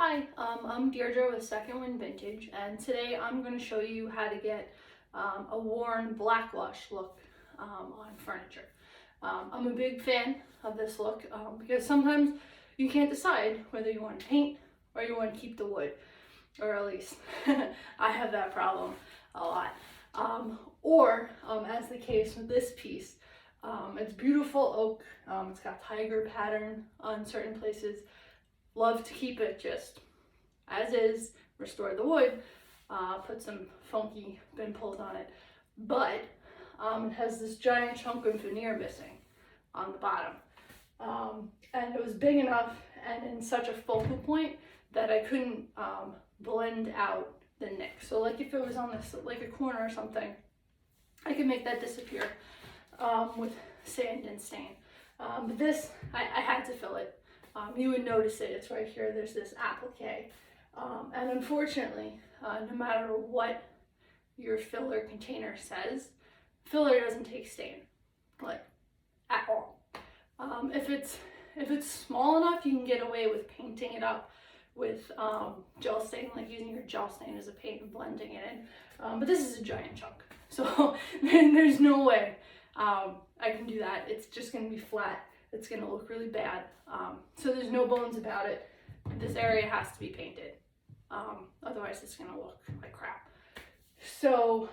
Hi, I'm Deirdre with Second Wind Vintage, and today I'm going to show you how to get a worn blackwash look on furniture. I'm a big fan of this look because sometimes you can't decide whether you want to paint or you want to keep the wood, or at least I have that problem a lot. As the case with this piece, it's beautiful oak, it's got tiger pattern on certain places. Love to keep it just as is, restore the wood, put some funky bin pulls on it, but it has this giant chunk of veneer missing on the bottom. And it was big enough and in such a focal point that I couldn't blend out the nick. So like if it was on this, like a corner or something, I could make that disappear with sand and stain. But this, I had to fill it. You would notice it, it's right here, there's this applique. And unfortunately, no matter what your filler container says, filler doesn't take stain, like, at all. If it's small enough, you can get away with painting it up with gel stain, like using your gel stain as a paint and blending it in. But this is a giant chunk, so there's no way I can do that. It's just gonna be flat. It's gonna look really bad. So there's no bones about it. This area has to be painted. Otherwise it's gonna look like crap. So,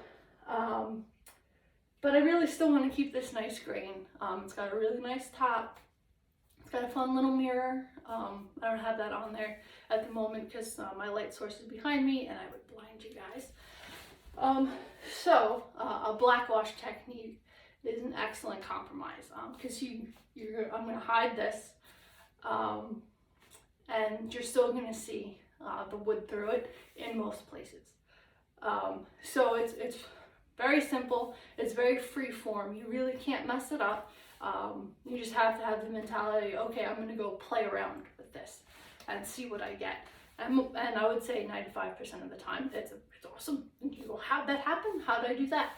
but I really still want to keep this nice grain. It's got a really nice top. It's got a fun little mirror. I don't have that on there at the moment because my light source is behind me and I would blind you guys. A blackwash technique is an excellent compromise because I'm going to hide this and you're still going to see the wood through it in most places. So it's very simple, it's very free form, you really can't mess it up. You just have to have the mentality, okay, I'm going to go play around with this and see what I get. And I would say 95% of the time it's awesome. And you go, how'd that happen? How did I do that?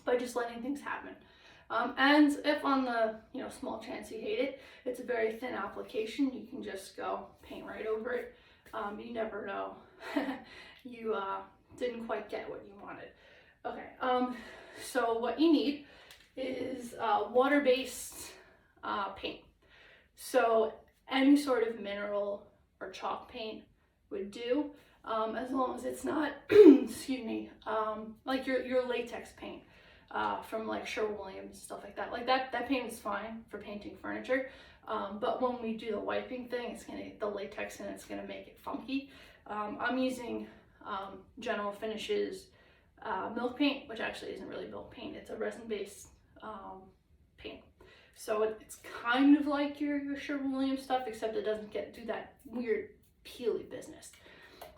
By just letting things happen. And if on the small chance you hate it, it's a very thin application. You can just go paint right over it. You never know. You didn't quite get what you wanted. Okay, so what you need is water-based paint. So any sort of mineral or chalk paint would do, as long as it's not, excuse me, like your latex paint. From like Sherwin-Williams, stuff like that. Like that paint is fine for painting furniture, but when we do the wiping thing, it's gonna the latex and it's gonna make it funky. I'm using General Finishes milk paint, which actually isn't really milk paint. It's a resin-based paint. So it's kind of like your Sherwin-Williams stuff, except it doesn't do that weird peely business.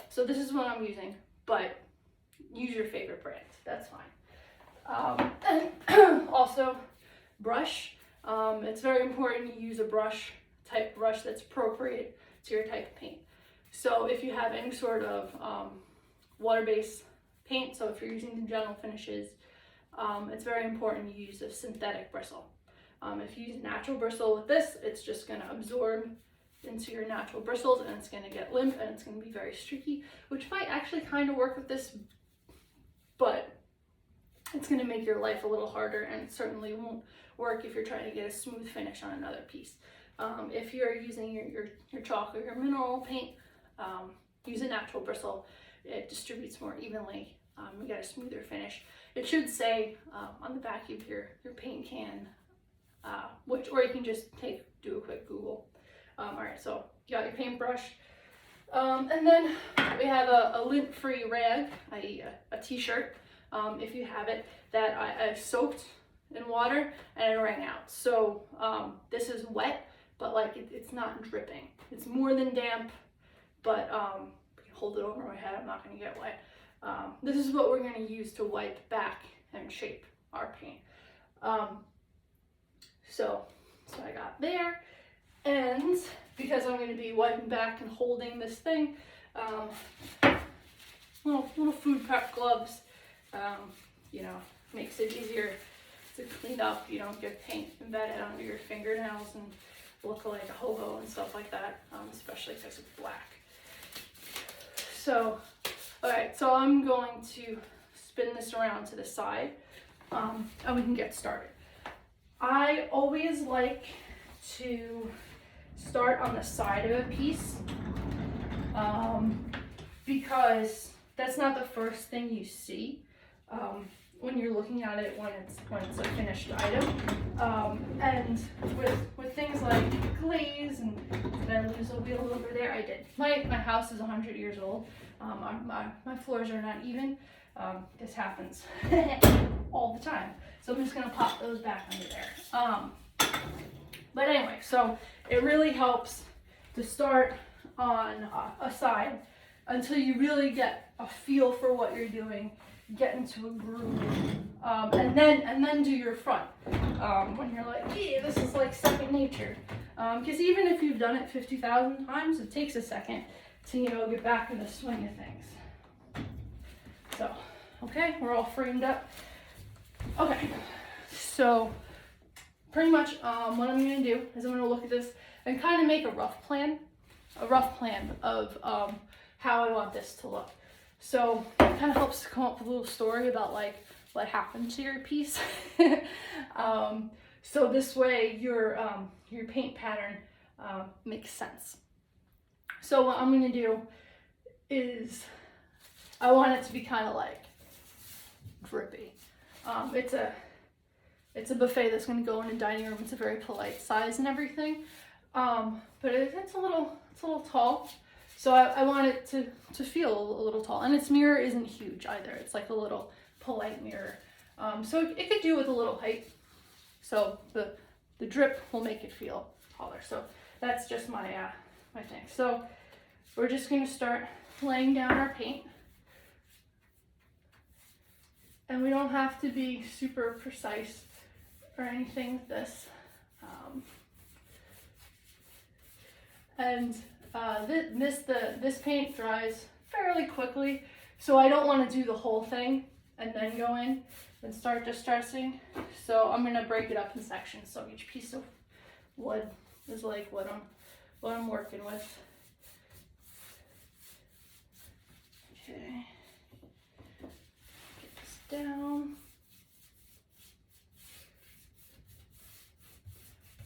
So this is what I'm using, but use your favorite brand. That's fine. And also brush. It's very important you use a type brush that's appropriate to your type of paint. So if you have any sort of water-based paint, so if you're using the General Finishes, it's very important you use a synthetic bristle. If you use natural bristle with this, it's just going to absorb into your natural bristles and it's going to get limp and it's going to be very streaky, which might actually kind of work with this, but it's going to make your life a little harder, and it certainly won't work if you're trying to get a smooth finish on another piece. If you're using your chalk or your mineral paint, use a natural bristle. It distributes more evenly. You get a smoother finish. It should say on the back of your paint can, or you can just do a quick Google. All right, so you got your paintbrush, and then we have a lint-free rag, i.e. a t-shirt. If you have it, that I soaked in water and it wrung out. So this is wet, but like it's not dripping. It's more than damp, but I can hold it over my head. I'm not going to get wet. This is what we're going to use to wipe back and shape our paint. So I got there, and because I'm going to be wiping back and holding this thing, little food prep gloves. Makes it easier to clean up. You don't get paint embedded under your fingernails and look like a hobo and stuff like that, especially because it's black. So, alright, so I'm going to spin this around to the side, and we can get started. I always like to start on the side of a piece, because that's not the first thing you see when you're looking at it when it's a finished item. And with things like glaze, and did I lose a wheel over there? I did. My house is 100 years old. My floors are not even. This happens all the time. So I'm just gonna pop those back under there. But anyway, so it really helps to start on a side until you really get a feel for what you're doing, get into a groove, and then do your front. When you're like, yeah, this is like second nature. Because even if you've done it 50,000 times, it takes a second to, you know, get back in the swing of things. So, okay, we're all framed up. Okay, so pretty much what I'm going to do is I'm going to look at this and kind of make a rough plan of how I want this to look. So it kind of helps to come up with a little story about like what happened to your piece. So this way your paint pattern makes sense. So what I'm going to do is I want it to be kind of like drippy. It's a buffet that's going to go in a dining room. It's a very polite size and everything, but it's a little tall. So I want it to feel a little tall, and its mirror isn't huge either. It's like a little polite mirror, so it could do with a little height. So the drip will make it feel taller. So that's just my my thing. So we're just going to start laying down our paint. And we don't have to be super precise or anything with this. This paint dries fairly quickly, so I don't want to do the whole thing and then go in and start distressing. So I'm gonna break it up in sections. So each piece of wood is like what I'm working with. Okay. Down.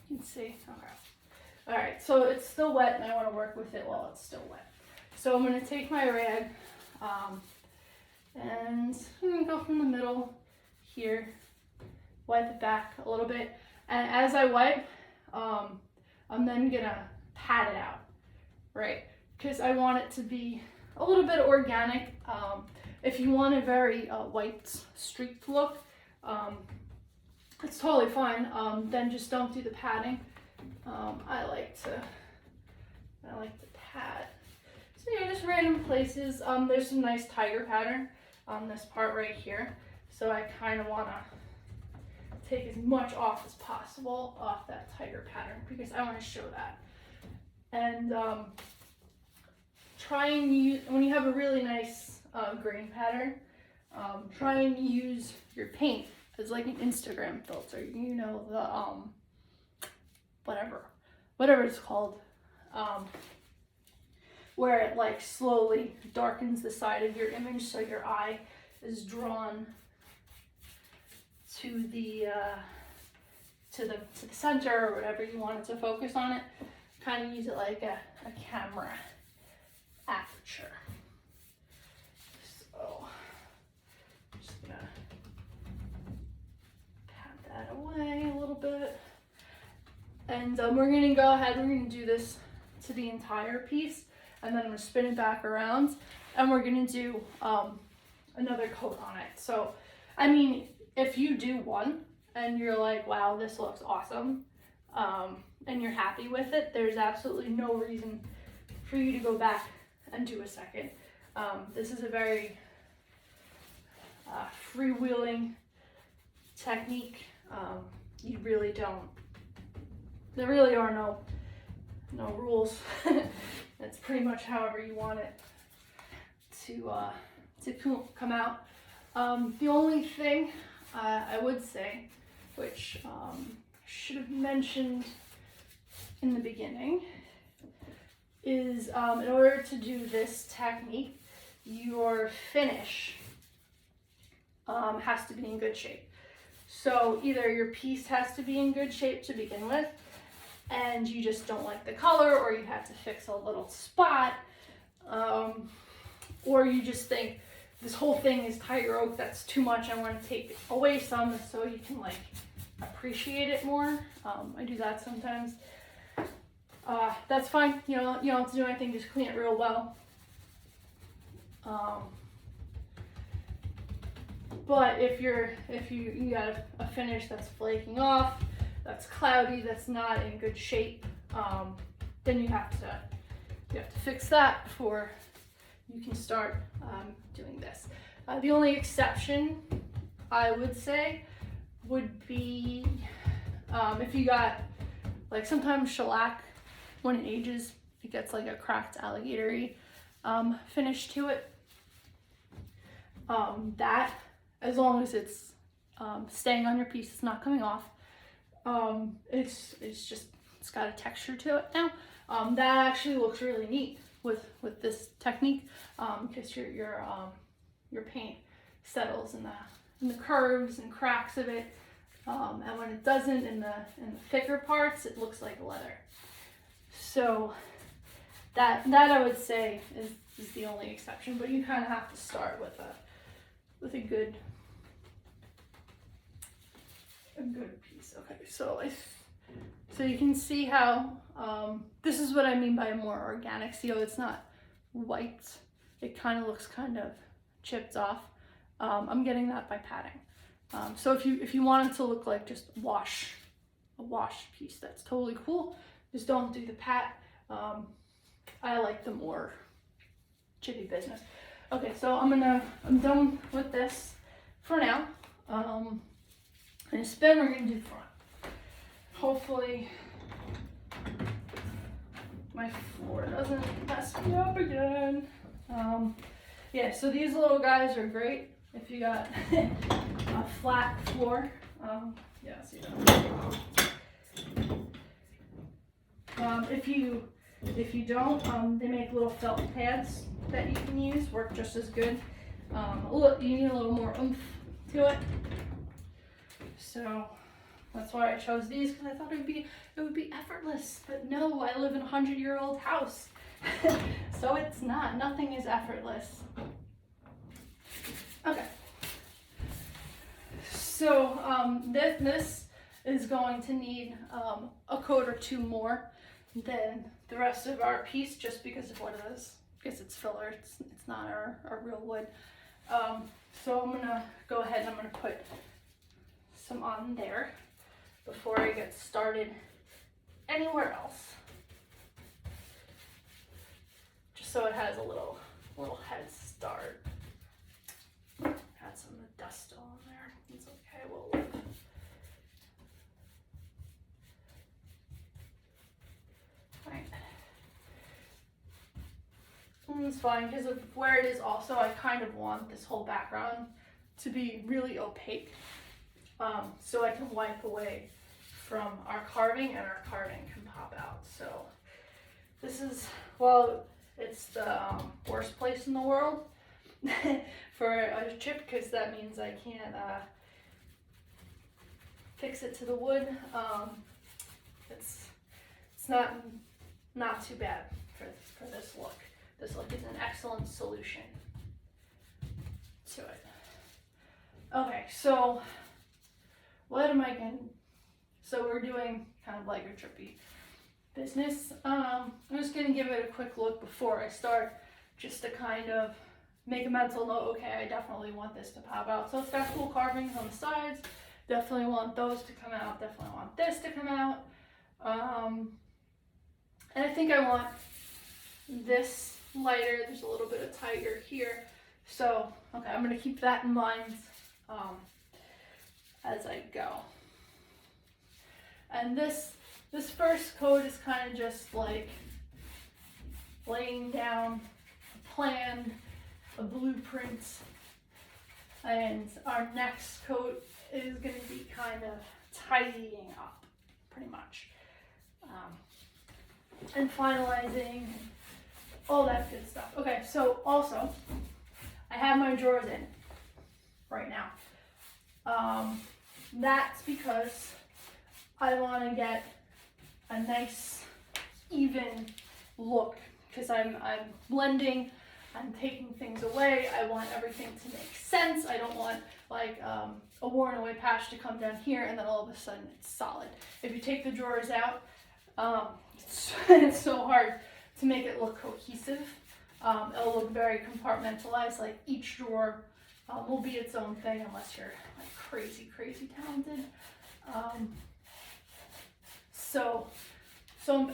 You can see. Okay. All right. So it's still wet, and I want to work with it while it's still wet. So I'm going to take my rag, and I'm going to go from the middle here, wipe it back a little bit, and as I wipe, I'm then gonna pat it out, right? Because I want it to be a little bit organic. If you want a very white streaked look, it's totally fine. Then just don't do the padding. I like to pad. So yeah, just random places. There's some nice tiger pattern on this part right here. So I kind of want to take as much off as possible off that tiger pattern because I want to show that. And try and use, when you have a really nice grain pattern, try and use your paint as like an Instagram filter. You know, the whatever it's called, where it like slowly darkens the side of your image so your eye is drawn to the center or whatever you want it to focus on it. Kind of use it like a camera aperture. So I'm just gonna pat that away a little bit. And we're gonna go ahead, we're gonna do this to the entire piece, and then I'm gonna spin it back around, and we're gonna do another coat on it. So, I mean, if you do one and you're like, wow, this looks awesome, and you're happy with it, there's absolutely no reason for you to go back and do a second. This is a very freewheeling technique. You really don't, there really are no rules. It's pretty much however you want it to come out. The only thing I would say, which I should have mentioned in the beginning is in order to do this technique, your finish has to be in good shape. So either your piece has to be in good shape to begin with, and you just don't like the color, or you have to fix a little spot, or you just think this whole thing is tiger oak, that's too much, I want to take away some so you can like appreciate it more. I do that sometimes. That's fine, you don't have to do anything, just clean it real well. But if you got a finish that's flaking off, that's cloudy, that's not in good shape, then you have to fix that before you can start doing this. The only exception I would say would be if you got, like, sometimes shellac, when it ages, it gets like a cracked alligator-y finish to it. That, as long as it's staying on your piece, it's not coming off. It's got a texture to it now. That actually looks really neat with this technique, because your paint settles in the curves and cracks of it, and when it doesn't, in the thicker parts, it looks like leather. So that I would say is the only exception, but you kind of have to start with a good piece. Okay, so you can see how this is what I mean by a more organic. See how it's not wiped, it kind of looks kind of chipped off. I'm getting that by patting. So if you want it to look like just a wash piece, that's totally cool. Just don't do the pat. I like the more chippy business. Okay, so I'm done with this for now. And spin, we're gonna do front. Hopefully my floor doesn't mess me up again. Yeah, so these little guys are great if you got a flat floor. Yeah, see that. If you don't, they make little felt pads that you can use, work just as good. You need a little more oomph to it. So that's why I chose these, because I thought it would be effortless. But no, I live in a 100-year-old house. So it's not. Nothing is effortless. Okay. So this is going to need a coat or two more than the rest of our piece, just because of what it is. Because it's filler. It's not our real wood. So I'm gonna go ahead and I'm gonna put some on there before I get started anywhere else, just so it has a little head start. Had some dust on there. It's okay, we'll live. Right. It's fine, because of where it is also, I kind of want this whole background to be really opaque, so I can wipe away from our carving, and our carving can pop out. So this is, well, it's the worst place in the world for a chip, because that means I can't fix it to the wood. It's not too bad for this look. This look is an excellent solution to it. Okay, so what am I going to, so we're doing kind of like a trippy business. I'm just going to give it a quick look before I start, just to kind of make a mental note. Okay, I definitely want this to pop out. So it's got cool carvings on the sides. Definitely want those to come out. Definitely want this to come out. And I think I want this lighter. There's a little bit of tiger here. So, okay, I'm going to keep that in mind as I go. And this first coat is kind of just like laying down a plan, a blueprint, and our next coat is going to be kind of tidying up, pretty much. and finalizing, all that good stuff. Okay, so also, I have my drawers in right now. That's because I want to get a nice even look, because I'm blending, I'm taking things away. I want everything to make sense. I don't want like a worn away patch to come down here and then all of a sudden it's solid. If you take the drawers out, it's so hard to make it look cohesive. It'll look very compartmentalized, like each drawer will be its own thing unless you're like crazy talented. So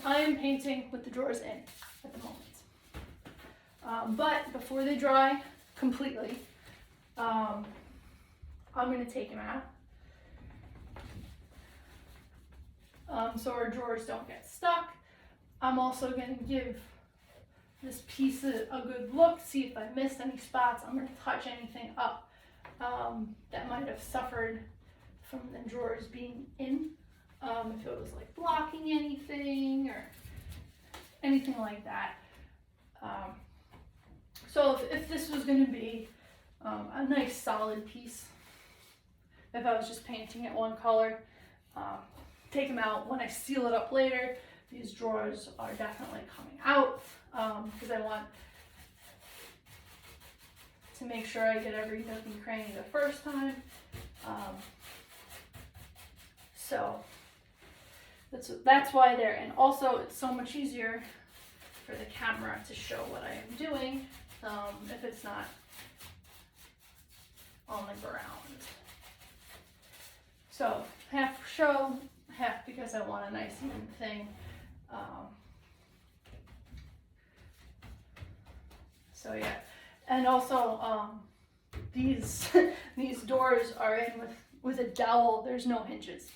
I am painting with the drawers in at the moment. But before they dry completely, I'm going to take them out so our drawers don't get stuck. I'm also going to give this piece a good look, see if I missed any spots. I'm going to touch anything up that might have suffered from the drawers being in. If it was like blocking anything or anything like that. So if this was going to be a nice solid piece, if I was just painting it one color, take them out. When I seal it up later, these drawers are definitely coming out because I want to make sure I get every nook and cranny the first time. So that's why they're in. Also, it's so much easier for the camera to show what I am doing if it's not on the ground. So half for show, half because I want a nice even thing. So yeah, and also these these doors are in with a dowel. There's no hinges.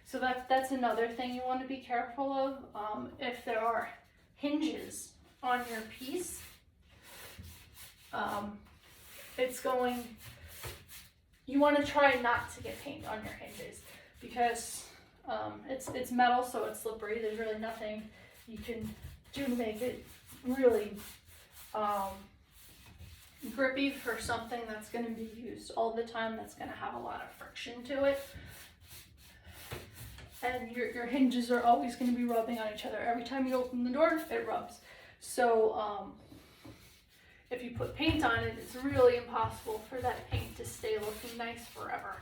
So that's another thing you want to be careful of. If there are hinges on your piece, you want to try not to get paint on your hinges because it's metal, so it's slippery. There's really nothing you can do to make it really grippy for something that's going to be used all the time, that's going to have a lot of friction to it. And your hinges are always going to be rubbing on each other. Every time you open the door, it rubs. So if you put paint on it, it's really impossible for that paint to stay looking nice forever,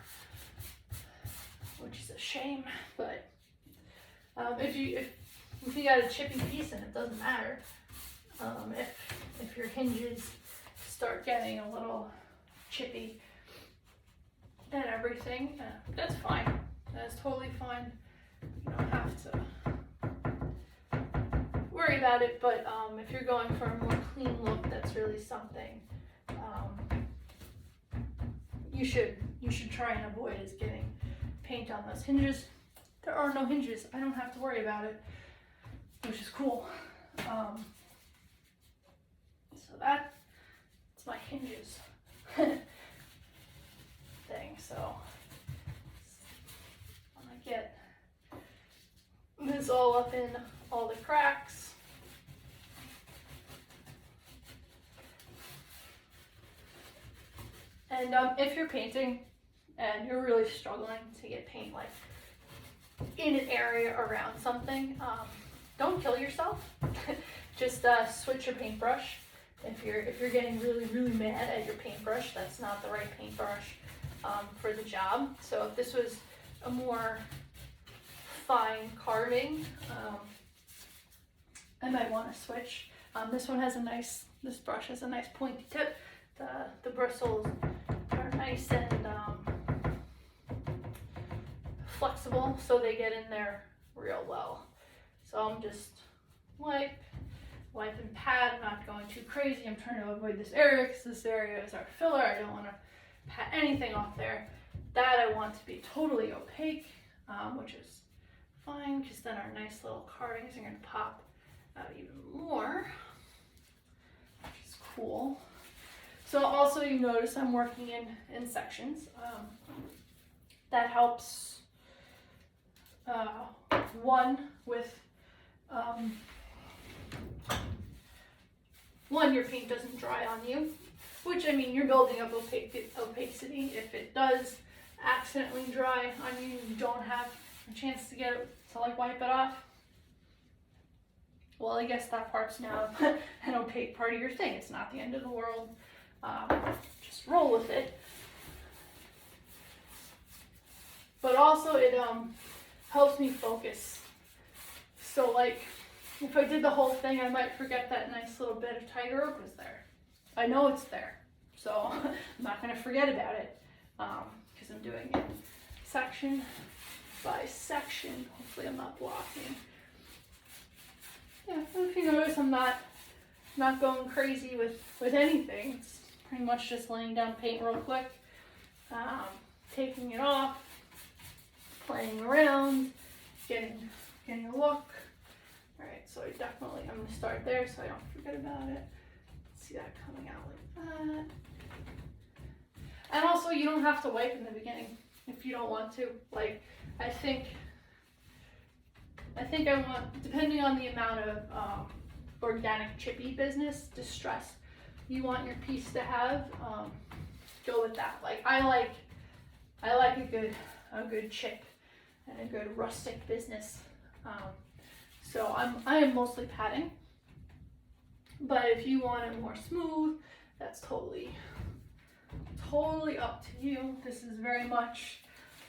which is a shame. But if you got a chippy piece, and it doesn't matter, if your hinges start getting a little chippy and everything, that's fine. That's totally fine. You don't have to worry about it, but if you're going for a more clean look, that's really something you should try and avoid, is getting paint on those hinges. There are no hinges. I don't have to worry about it, which is cool. So that's my hinges thing. So I'm gonna get this all up in all the cracks. And if you're painting and you're really struggling to get paint like in an area around something, don't kill yourself. Just switch your paintbrush. If you're getting really mad at your paintbrush, that's not the right paintbrush for the job. So if this was a more fine carving, I might want to switch. This brush has a nice pointy tip. The bristles are nice and flexible, so they get in there real well. So I'm just wipe and pat. I'm not going too crazy. I'm trying to avoid this area because this area is our filler. I don't want to pat anything off there. That I want to be totally opaque, which is fine because then our nice little carvings are going to pop out even more, which is cool. So also you notice I'm working in sections. That helps, one, with One, your paint doesn't dry on you, which, I mean, you're building up opacity. If it does accidentally dry on you, you don't have a chance to get it to like wipe it off. Well, I guess that part's now an opaque part of your thing. It's not the end of the world. Just roll with it. But also it helps me focus. So like, if I did the whole thing, I might forget that nice little bit of tightrope was there. I know it's there, so I'm not gonna forget about it, because I'm doing it section by section. Hopefully I'm not blocking. Yeah, if you notice, I'm not going crazy with anything. It's pretty much just laying down paint real quick, taking it off, playing around, getting a look. All right, so I'm gonna start there so I don't forget about it. See that coming out like that. And also, you don't have to wipe in the beginning if you don't want to. Like, I think I want, depending on the amount of organic chippy business, distress you want your piece to have, go with that. Like, I like a good chip and a good rustic business. So I am mostly patting, but if you want it more smooth, that's totally up to you. This is very much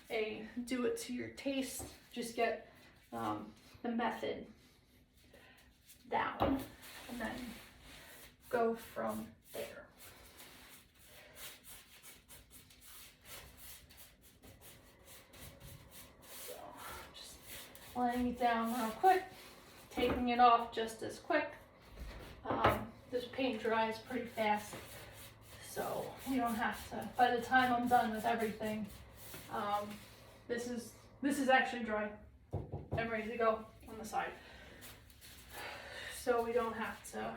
a do it to your taste. Just get the method down and then go from there. So just laying it down real quick, taking it off just as quick. This paint dries pretty fast, so you don't have to, by the time I'm done with everything, this is actually dry. I'm ready to go on the side. So we don't have to,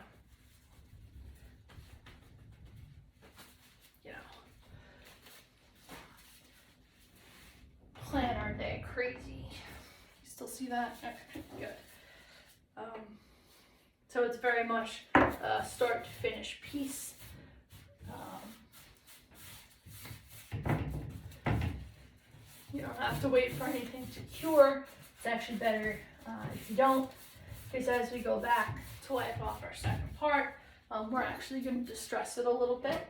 you know, plan our day crazy. You still see that? Okay, good. So it's very much a start to finish piece. You don't have to wait for anything to cure. It's actually better if you don't, because as we go back to wipe off our second part, we're actually going to distress it a little bit.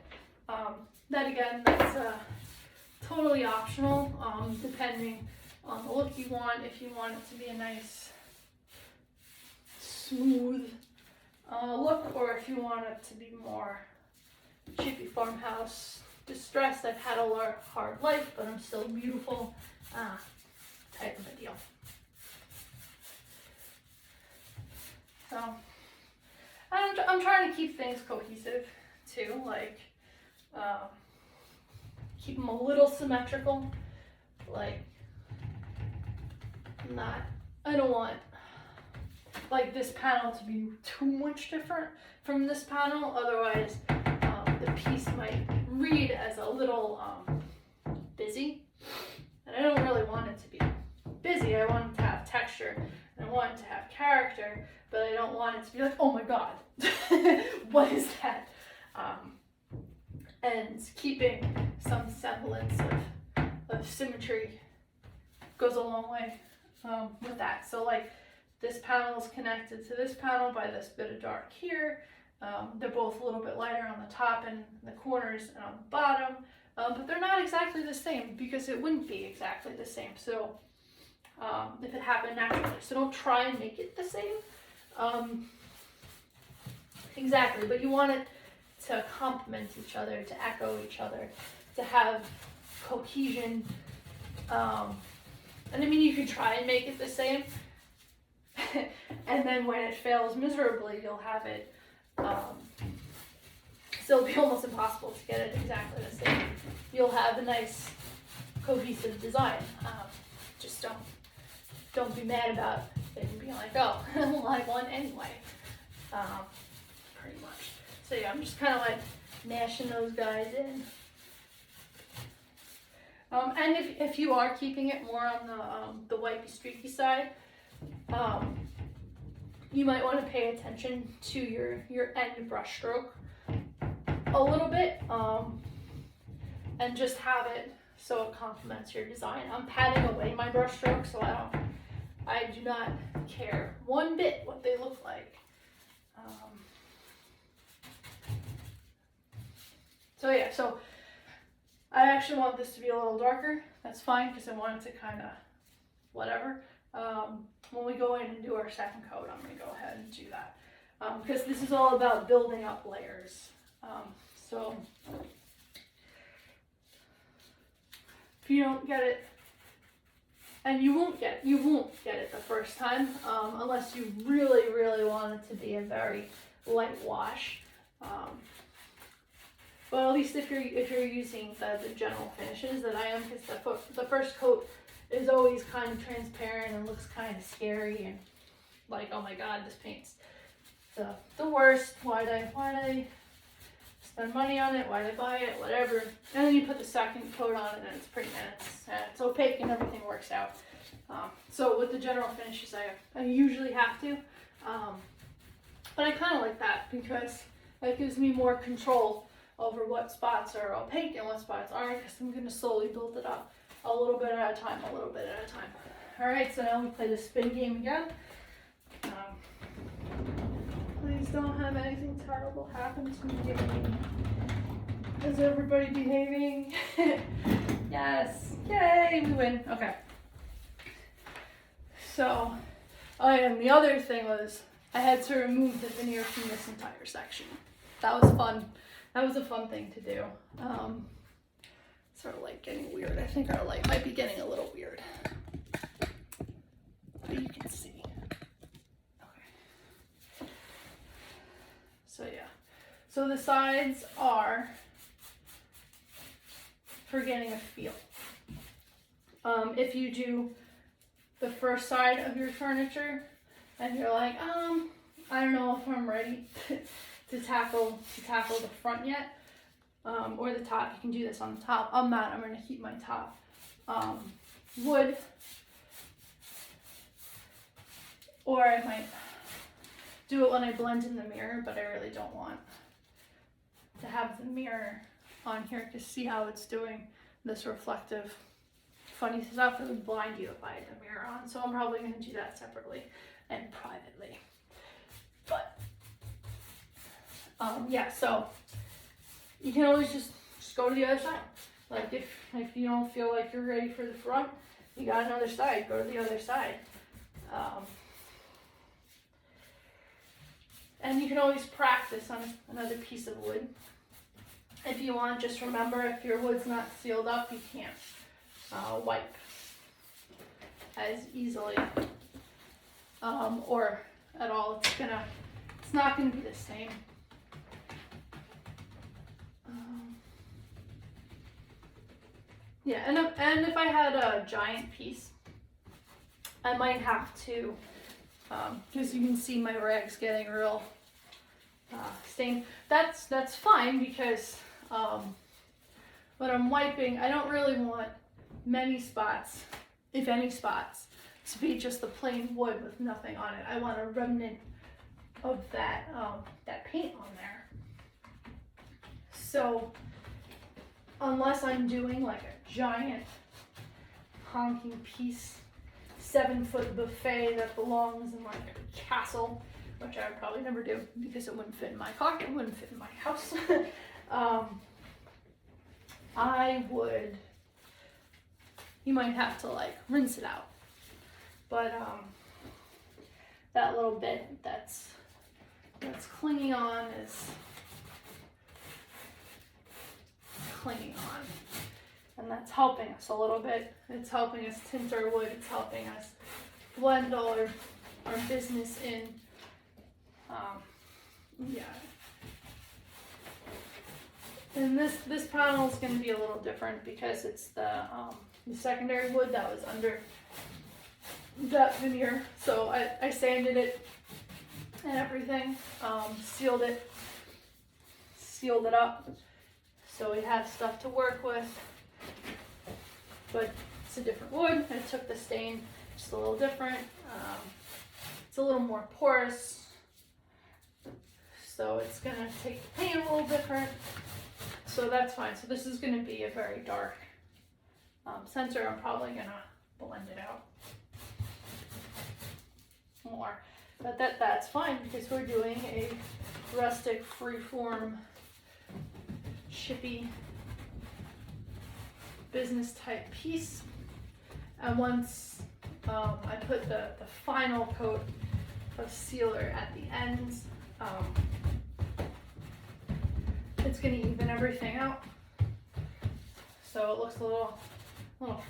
That again, that's totally optional, depending on the look you want. If you want it to be a nice, smooth look, or if you want it to be more chippy farmhouse distressed. I've had a hard life, but I'm still beautiful, type of a deal. So I'm trying to keep things cohesive too, like keep them a little symmetrical. Like, I don't want like this panel to be too much different from this panel, otherwise the piece might read as a little busy, and I don't really want it to be busy. I want it to have texture and I want it to have character, but I don't want it to be like, oh my god, what is that? And keeping some semblance of symmetry goes a long way with that. So like, this panel is connected to this panel by this bit of dark here. They're both a little bit lighter on the top and the corners and on the bottom, but they're not exactly the same, because it wouldn't be exactly the same. So if it happened naturally, so don't try and make it the same exactly, but you want it to complement each other, to echo each other, to have cohesion. And I mean, you could try and make it the same, and then when it fails miserably, you'll have it, so it'll be almost impossible to get it exactly the same. You'll have a nice cohesive design. Just don't be mad about it and be like, oh, well, I won anyway, pretty much. So yeah, I'm just kind of like mashing those guys in. And if you are keeping it more on the wipey streaky side, you might want to pay attention to your end brush stroke a little bit, and just have it so it complements your design. I'm patting away my brush strokes, so I do not care one bit what they look like. So yeah, so I actually want this to be a little darker. That's fine, because I want it to kind of whatever. When we go in and do our second coat, I'm going to go ahead and do that, because this is all about building up layers. So if you don't get it, and you won't get it the first time, unless you really, really want it to be a very light wash. But at least if you're using the general finishes that I am, because the first coat is always kind of transparent and looks kind of scary and like, oh my god, this paint's the worst. Why'd I spend money on it? Why'd I buy it? Whatever. And then you put the second coat on it, and it's pretty, and it's opaque, and everything works out. So with the general finishes, I usually have to, but I kind of like that because that gives me more control over what spots are opaque and what spots aren't, because I'm going to slowly build it up a little bit at a time, a little bit at a time. Alright, so now we play the spin game again. Please don't have anything terrible happen to me. Is everybody behaving? Yes. Yay, we win. Okay. So, the other thing was I had to remove the veneer from this entire section. That was fun. That was a fun thing to do. Sort of like getting weird. I think our light might be getting a little weird. But you can see. Okay. So yeah. So the sides are for getting a feel. If you do the first side of your furniture and you're like, I don't know if I'm ready to tackle the front yet, or the top. You can do this on the top. I'm not. I'm going to keep my top wood, or I might do it when I blend in the mirror, but I really don't want to have the mirror on here to see how it's doing this reflective funny stuff. It would blind you if I had the mirror on, so I'm probably going to do that separately and privately. But yeah, so you can always just go to the other side. Like if you don't feel like you're ready for the front, you got another side, go to the other side. And you can always practice on another piece of wood. If you want, just remember, if your wood's not sealed up, you can't wipe as easily, or at all. It's not gonna be the same. Yeah, and if I had a giant piece, I might have to, because you can see my rag's getting real stained. That's fine, because when I'm wiping, I don't really want many spots, if any spots, to be just the plain wood with nothing on it. I want a remnant of that paint on there. So unless I'm doing like a giant honking piece, 7-foot buffet that belongs in like a castle, which I would probably never do because it wouldn't fit in my car, it wouldn't fit in my house. You might have to like rinse it out. But that little bit that's clinging on is clinging on. And that's helping us a little bit. It's helping us tint our wood. It's helping us blend all our business in. Yeah. And this panel is going to be a little different because it's the secondary wood that was under that veneer. So I sanded it and everything, sealed it up, so we have stuff to work with. But it's a different wood. I took the stain just a little different. it's a little more porous. So it's gonna take the paint a little different. So that's fine. So this is gonna be a very dark center. I'm probably gonna blend it out more. But that's fine because we're doing a rustic freeform chippy business type piece. And once I put the final coat of sealer at the ends, it's gonna even everything out. So it looks a little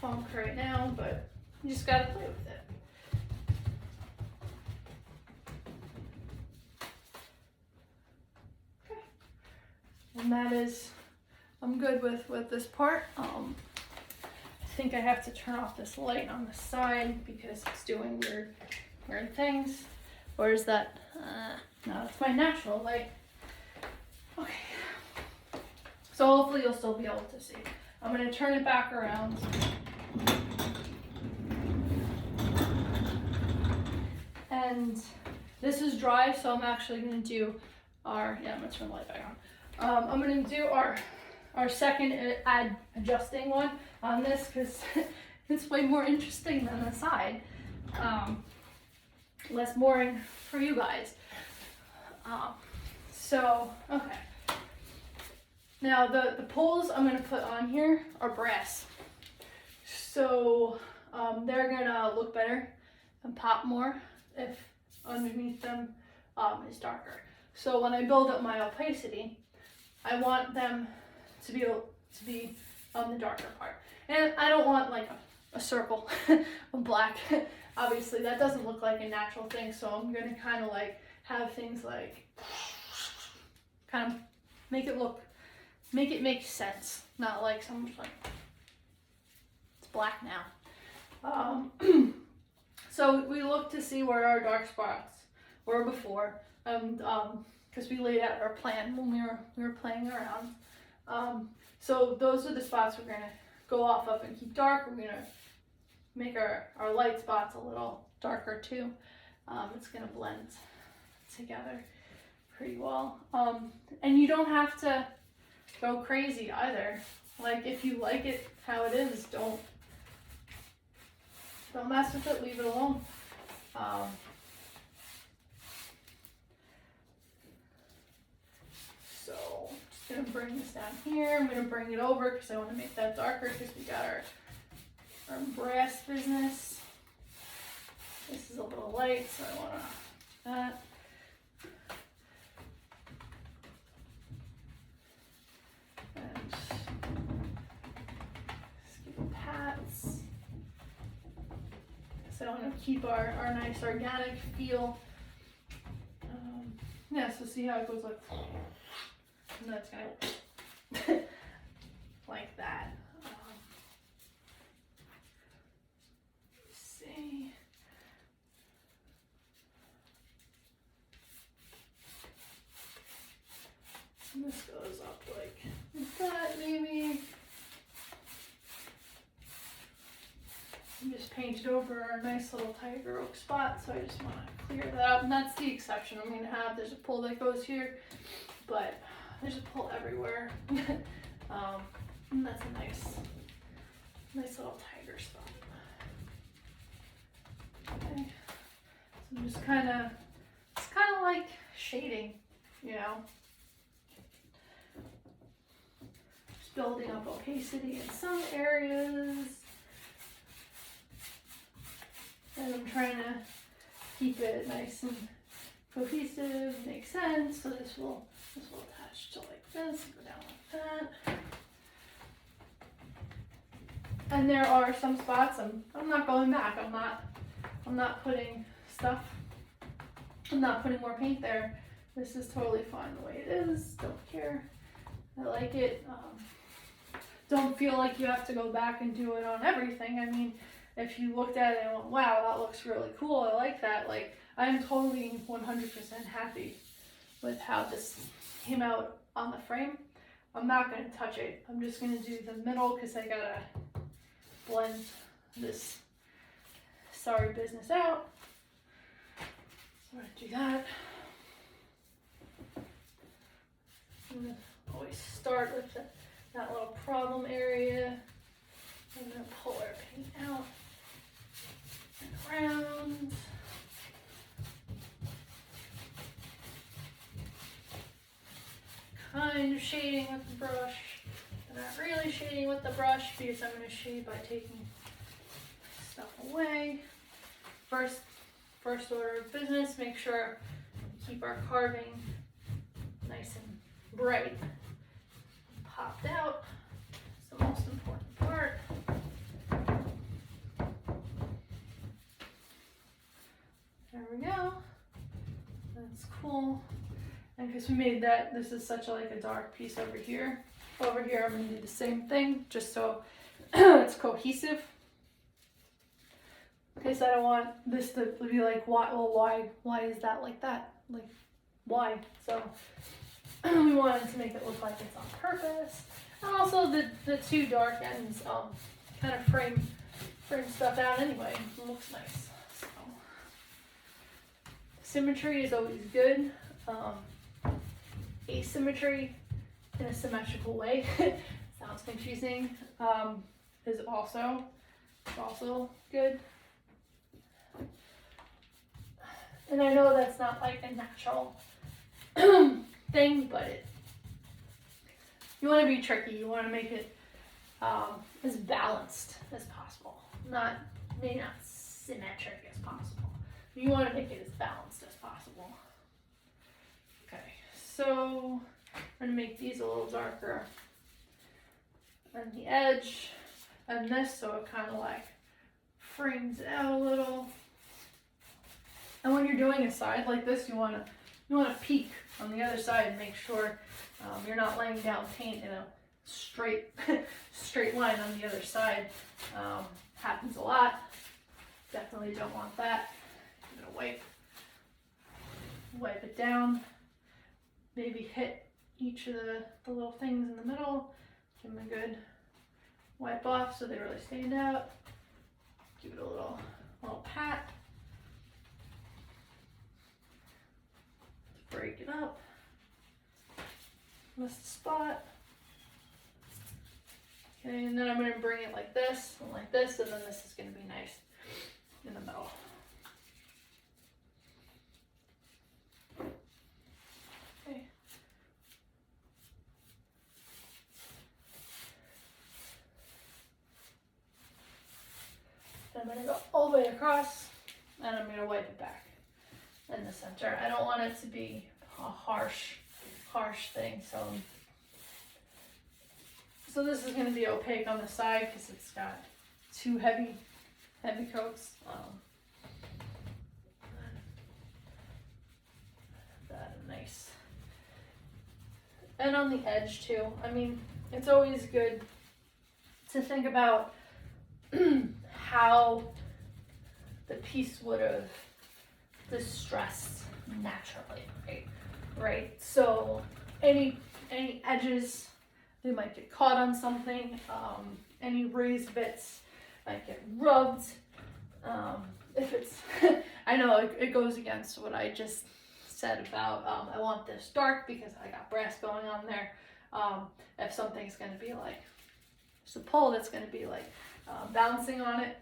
funk right now, but you just gotta play with it. Okay. And that is, I'm good with this part. I think I have to turn off this light on the side because it's doing weird things. Or is that, no, it's my natural light. Okay. So hopefully you'll still be able to see. I'm gonna turn it back around. And this is dry, so I'm actually gonna do I'm gonna turn the light back on. I'm gonna do our second adjusting one on this because it's way more interesting than the side. Less boring for you guys. Okay. Now the poles I'm gonna put on here are brass. So they're gonna look better and pop more if underneath them is darker. So when I build up my opacity, I want them to be on the darker part. And I don't want like a circle of black. Obviously that doesn't look like a natural thing, so I'm gonna kind of like have things like kind of make it make sense, not like someone's like it's black now. So we look to see where our dark spots were before, because we laid out our plan when we were playing around. So those are the spots we're gonna go off of and keep dark. We're gonna make our light spots a little darker too. It's gonna blend together pretty well. And you don't have to go crazy either. Like if you like it how it is, don't mess with it, leave it alone. So just gonna bring this down here. I'm gonna bring it over because I want to make that darker because we got our brass business. This is a little light, so I want to do that. And skip pats. So I want to keep our nice organic feel. Yeah, so see how it goes like, and that's kind of like that. Let's see. And this goes up like that, maybe. And just painted over our nice little tiger oak spot, so I just want to clear that up. And that's the exception I'm going to have. There's a pole that goes here, but there's a pole everywhere. And that's a nice little tiger spot. Okay, so I'm just it's kind of like shading, you know. Just building up opacity in some areas. And I'm trying to keep it nice and cohesive, make sense. So this will attach to like this, go down like that. And there are some spots I'm not going back. I'm not putting stuff. I'm not putting more paint there. This is totally fine the way it is. Don't care. I like it. Don't feel like you have to go back and do it on everything. I mean, if you looked at it and went, wow, that looks really cool, I like that. Like, I'm totally 100% happy with how this came out on the frame. I'm not going to touch it. I'm just going to do the middle because I got to blend this sorry business out. I'm gonna do that. I'm gonna always start with that little problem area. I'm gonna pull our paint out and around. Kind of shading with the brush, but not really shading with the brush because I'm going to shade by taking stuff away. First order of business, make sure we keep our carving nice and bright, popped out. It's the most important part. There we go. That's cool. And because we made that, this is such a dark piece over here. Over here, I'm going to do the same thing, just so it's cohesive. Because I don't want this to be like, why is that like that? Like, why? So we wanted to make it look like it's on purpose. And also the two dark ends kind of frame stuff out anyway. It looks nice. So symmetry is always good. Asymmetry in a symmetrical way sounds confusing, is also good. And I know that's not like a natural thing, but you want to be tricky. You want to make it as balanced as possible, maybe not symmetric as possible. You want to make it as balanced as possible. Okay, so I'm going to make these a little darker on the edge and this, so it kind of like frames it out a little. And when you're doing a side like this, you want to peek on the other side and make sure you're not laying down paint in a straight line on the other side. Happens a lot. Definitely don't want that. I'm gonna wipe it down. Maybe hit each of the little things in the middle. Give them a good wipe off so they really stand out. Give it a little pat. Break it up. Miss the spot. Okay, and then I'm going to bring it like this, and then this is going to be nice in the middle. Okay. Then I'm going to go all the way across, and I'm going to wipe it back in the center. I don't want it to be a harsh thing, so this is going to be opaque on the side because it's got two heavy coats. That nice. And on the edge too. I mean, it's always good to think about how the piece would have distressed naturally, right? So any edges, they might get caught on something. Any raised bits might get rubbed. If it's, I know it goes against what I just said about I want this dark because I got brass going on there. If something's going to be like, there's a pole that's going to be like bouncing on it,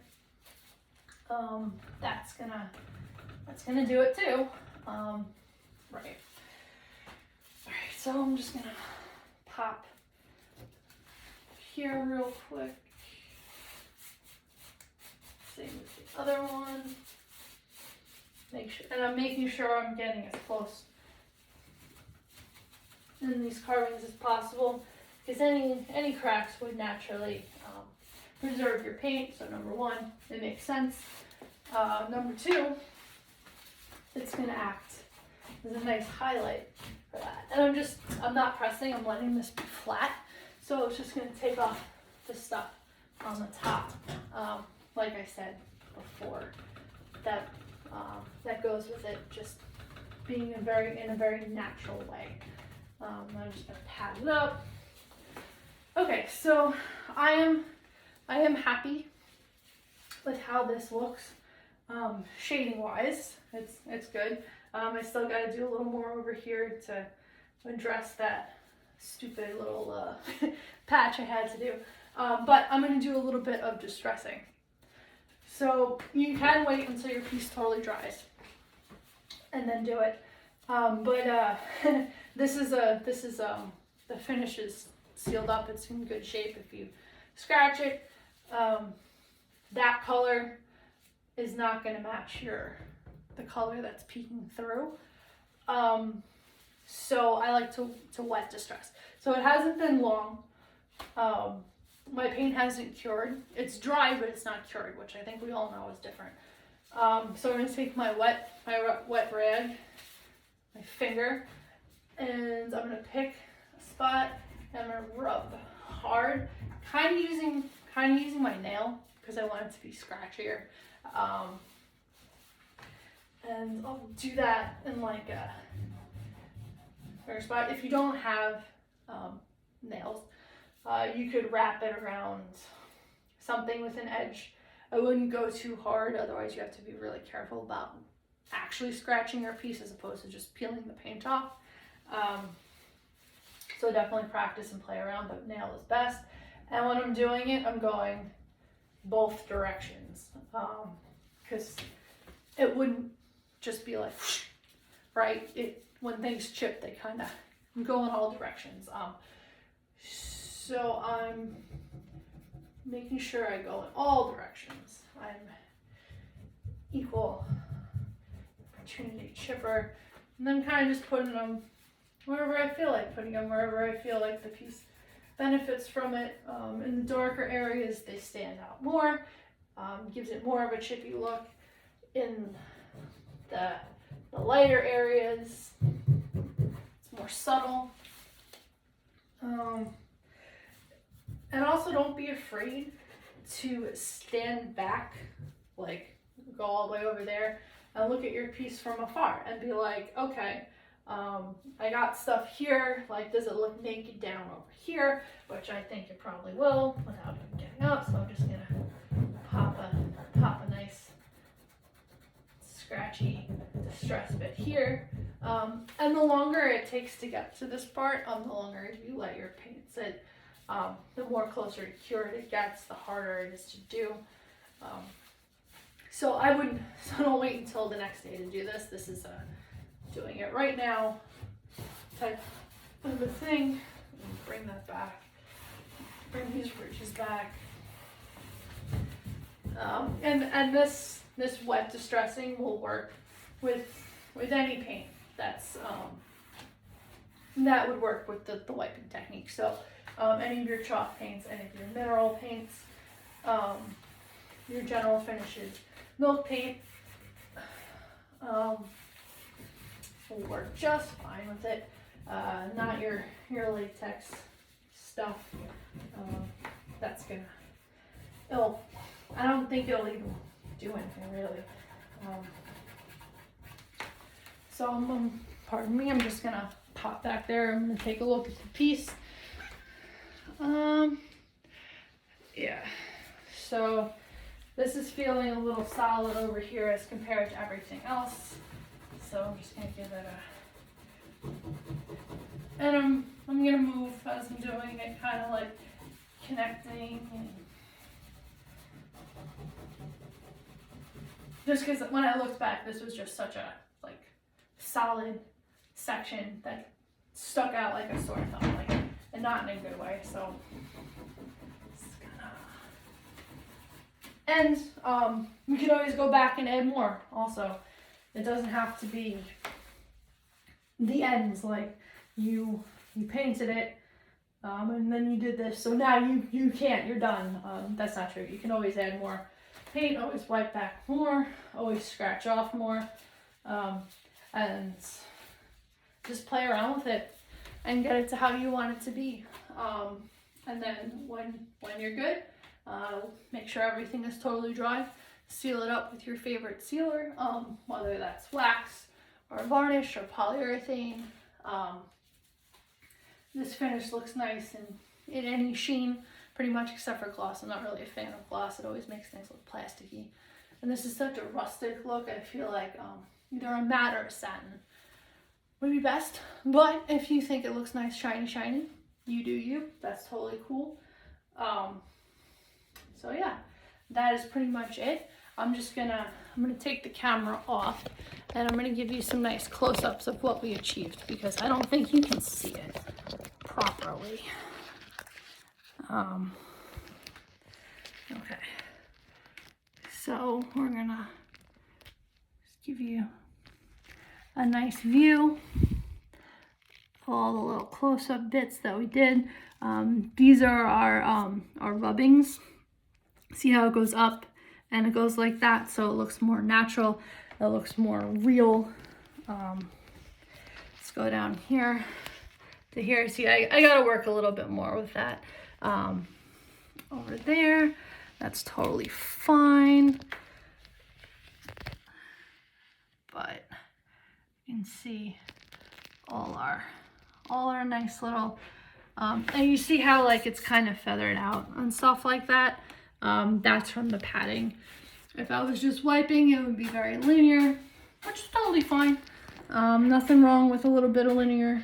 that's gonna do it too. Right. Alright, so I'm just gonna pop here real quick. Same with the other one. And I'm making sure I'm getting as close in these carvings as possible, because any cracks would naturally preserve your paint. So number one, it makes sense. Number two, it's going to act as a nice highlight for that. And I'm not pressing, I'm letting this be flat. So it's just going to take off the stuff on the top. Like I said before, that goes with it just being in a very natural way. I'm just going to pat it up. Okay, so I am happy with how this looks. Shading wise, it's good. I still got to do a little more over here to address that stupid little patch I had to do. But I'm going to do a little bit of distressing. So you can wait until your piece totally dries and then do it. This is the finish is sealed up. It's in good shape. If you scratch it, that color is not going to match the color that's peeking through. So I like to wet distress. So it hasn't been long. My paint hasn't cured. It's dry, but it's not cured, which I think we all know is different. So I'm going to take my wet rag, my finger, and I'm going to pick a spot and I'm going to rub hard, kind of using my nail because I want it to be scratchier. And I'll do that in like a spot. If you don't have nails, you could wrap it around something with an edge. I wouldn't go too hard, otherwise you have to be really careful about actually scratching your piece as opposed to just peeling the paint off. So definitely practice and play around, but nail is best. And when I'm doing it, I'm going both directions, because it wouldn't just be like, right? When things chip, they kind of go in all directions. So I'm making sure I go in all directions. I'm equal opportunity chipper, and then kind of just putting them wherever I feel like putting them, wherever I feel like the piece benefits from it. In the darker areas, they stand out more, gives it more of a chippy look. In the lighter areas, it's more subtle. And also don't be afraid to stand back, like go all the way over there and look at your piece from afar and be like, okay, I got stuff here, like does it look naked down over here, which I think it probably will without even getting up, so I'm just gonna pop a nice scratchy distress bit here. And the longer it takes to get to this part, the longer you let your paint sit, the more closer to cured it gets, the harder it is to do. So don't wait until the next day to do this. This is doing it right now type of a thing. Bring that back. Bring these ridges back. And this wet distressing will work with any paint that's that would work with the wiping technique. So any of your chalk paints, any of your mineral paints, your general finishes, milk paint will work just fine with it. Not your latex stuff. That's gonna, I don't think it'll even do anything really. So pardon me, I'm just gonna pop back there. I'm gonna take a look at the piece. Yeah, so this is feeling a little solid over here as compared to everything else. So I'm just gonna give it and I'm gonna move as I'm doing it, kind of like connecting, and just because when I looked back, this was just such a like solid section that stuck out like a sore thumb, like, and not in a good way. So and you can always go back and add more also. It doesn't have to be the ends, like you painted it and then you did this, so now you can't, you're done. That's not true. You can always add more paint, always wipe back more, always scratch off more, and just play around with it and get it to how you want it to be. And then when you're good, make sure everything is totally dry. Seal it up with your favorite sealer, whether that's wax or varnish or polyurethane. This finish looks nice in any sheen, pretty much, except for gloss. I'm not really a fan of gloss. It always makes things look plasticky. And this is such a rustic look. I feel like either a matte or a satin would be best. But if you think it looks nice, shiny, you do you. That's totally cool. So yeah, that is pretty much it. I'm gonna take the camera off and I'm gonna give you some nice close-ups of what we achieved because I don't think you can see it properly. Okay, so we're gonna just give you a nice view of all the little close-up bits that we did. These are our rubbings. See how it goes up and it goes like that, so it looks more natural, it looks more real. Let's go down here to here. See, I gotta work a little bit more with that. Over there, that's totally fine. But you can see all our nice little, and you see how like it's kind of feathered out and stuff like that. That's from the padding. If I was just wiping, it would be very linear, which is totally fine. Nothing wrong with a little bit of linear